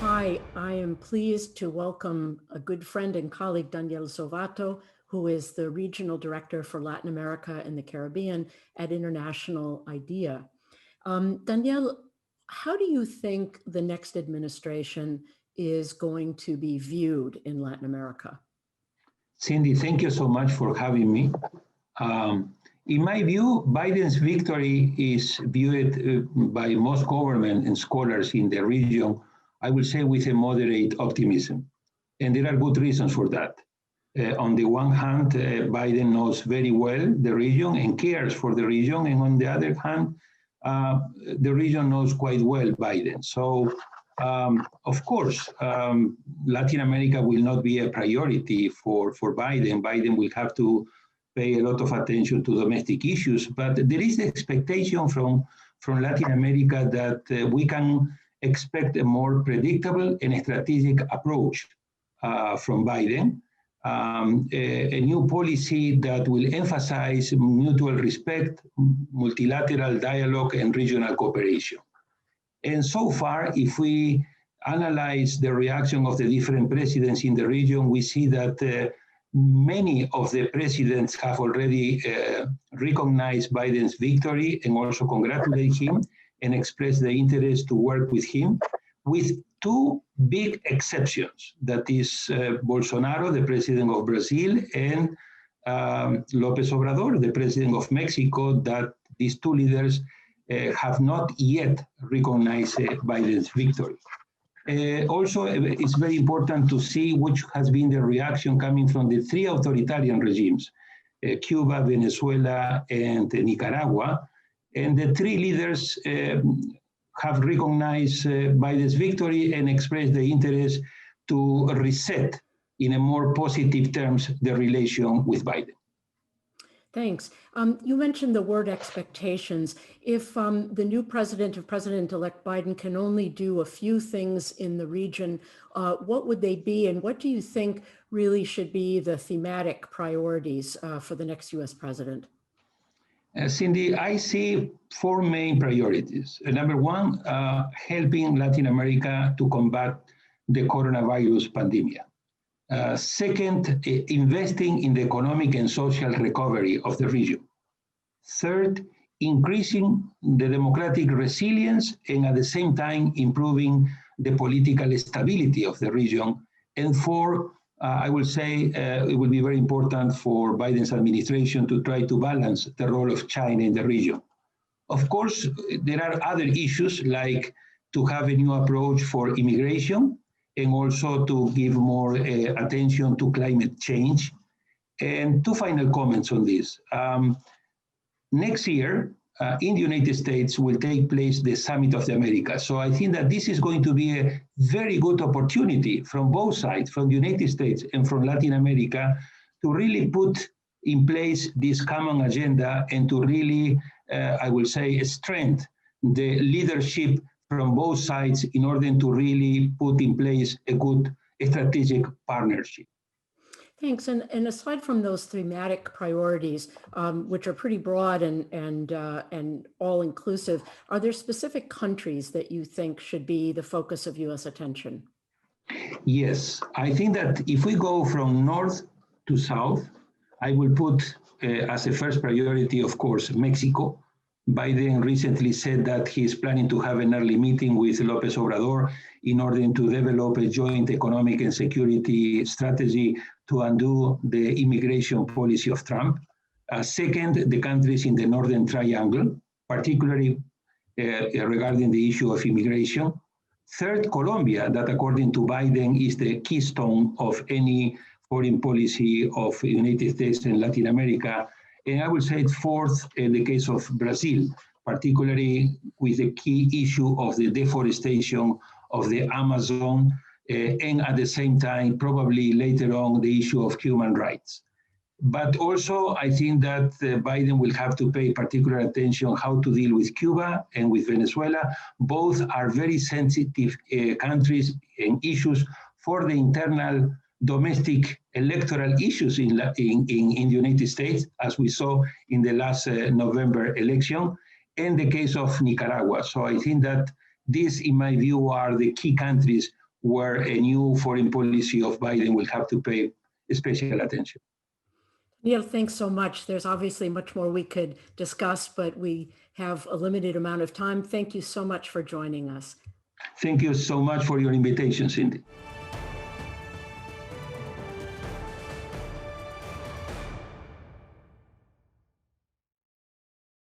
Hi, I am pleased to welcome a good friend and colleague, Daniel Zovatto, who is the Regional Director for Latin America and the Caribbean at International IDEA. Daniel, how do you think the next administration is going to be viewed in Latin America? Cindy, thank you so much for having me. In my view, Biden's victory is viewed by most government and scholars in the region, I will say, with a moderate optimism. And there are good reasons for that. On the one hand, Biden knows very well the region and cares for the region. And on the other hand, the region knows quite well Biden. So, of course, Latin America will not be a priority for Biden. Biden will have to pay a lot of attention to domestic issues, but there is the expectation from Latin America that we can expect a more predictable and strategic approach from Biden, a new policy that will emphasize mutual respect, multilateral dialogue, and regional cooperation. And so far, if we analyze the reaction of the different presidents in the region, we see that many of the presidents have already recognized Biden's victory and also congratulate him and express the interest to work with him, with two big exceptions. That is Bolsonaro, the president of Brazil, and López Obrador, the president of Mexico, that these two leaders have not yet recognized Biden's victory. Also, it's very important to see which has been the reaction coming from the three authoritarian regimes, Cuba, Venezuela, and Nicaragua. And the three leaders have recognized Biden's victory and expressed the interest to reset in a more positive terms the relation with Biden. Thanks. You mentioned the word expectations. If the new President-elect Biden can only do a few things in the region, what would they be, and what do you think really should be the thematic priorities for the next U.S. president? Cindy, I see four main priorities. Number one, helping Latin America to combat the coronavirus pandemic. Second, investing in the economic and social recovery of the region. Third, increasing the democratic resilience and at the same time improving the political stability of the region. And four, I will say it will be very important for Biden's administration to try to balance the role of China in the region. Of course, there are other issues like to have a new approach for immigration, and also to give more attention to climate change. And two final comments on this. Next year, in the United States will take place the Summit of the Americas. So I think that this is going to be a very good opportunity from both sides, from the United States and from Latin America, to really put in place this common agenda and to really, I will say, strengthen the leadership from both sides in order to really put in place a good strategic partnership. Thanks. And aside from those thematic priorities, which are pretty broad and all-inclusive, are there specific countries that you think should be the focus of U.S. attention? Yes, I think that if we go from north to south, I will put as a first priority, of course, Mexico. Biden recently said that he is planning to have an early meeting with López Obrador in order to develop a joint economic and security strategy to undo the immigration policy of Trump. Second, the countries in the Northern Triangle, particularly regarding the issue of immigration. Third, Colombia, that according to Biden is the keystone of any foreign policy of the United States and Latin America. And I would say fourth, in the case of Brazil, particularly with the key issue of the deforestation of the Amazon, and at the same time, probably later on, the issue of human rights. But also, I think that Biden will have to pay particular attention how to deal with Cuba and with Venezuela. Both are very sensitive countries and issues for the internal domestic electoral issues in the United States, as we saw in the last November election, and the case of Nicaragua. So I think that these, in my view, are the key countries where a new foreign policy of Biden will have to pay special attention. Neil, thanks so much. There's obviously much more we could discuss, but we have a limited amount of time. Thank you so much for joining us. Thank you so much for your invitation, Cindy.